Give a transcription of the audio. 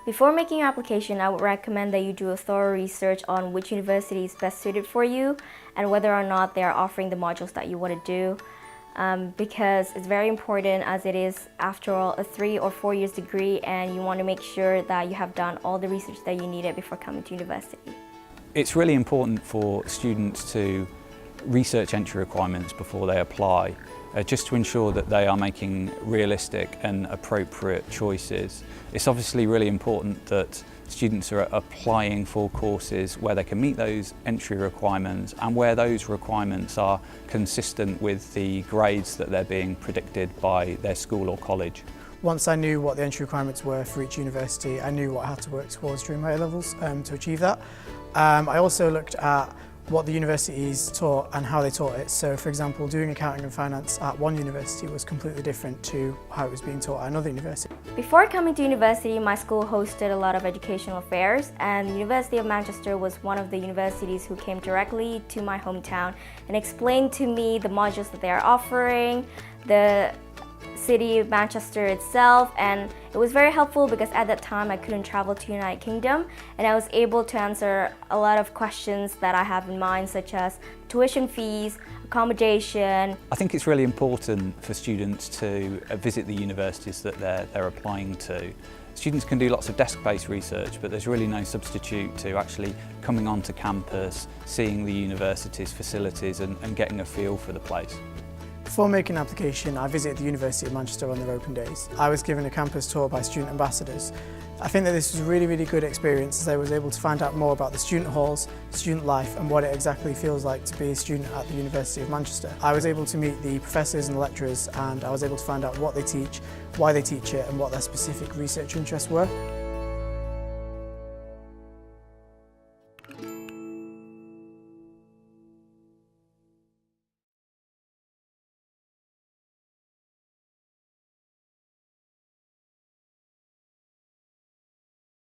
Before making your application, I would recommend that you do a thorough research on which university is best suited for you and whether or not they are offering the modules that you want to do. Because it's very important, as it is, after all, a 3 or 4 years degree, and you want to make sure that you have done all the research that you needed before coming to university. It's really important for students to research entry requirements before they apply, just to ensure that they are making realistic and appropriate choices. It's obviously really important that students are applying for courses where they can meet those entry requirements and where those requirements are consistent with the grades that they're being predicted by their school or college. Once I knew what the entry requirements were for each university, I knew what I had to work towards during my A-levels to achieve that. I also looked at what the universities taught and how they taught it. So, for example, doing accounting and finance at one university was completely different to how it was being taught at another university. Before coming to university, my school hosted a lot of educational fairs, and the University of Manchester was one of the universities who came directly to my hometown and explained to me the modules that they are offering, the city of Manchester itself, and it was very helpful because at that time I couldn't travel to United Kingdom, and I was able to answer a lot of questions that I have in mind, such as tuition fees, accommodation. I think it's really important for students to visit the universities that they're applying to. Students can do lots of desk-based research, but there's really no substitute to actually coming onto campus, seeing the university's facilities and getting a feel for the place. Before making an application, I visited the University of Manchester on their open days. I was given a campus tour by student ambassadors. I think that this was a really good experience, as I was able to find out more about the student halls, student life, and what it exactly feels like to be a student at the University of Manchester. I was able to meet the professors and the lecturers, and I was able to find out what they teach, why they teach it, and what their specific research interests were.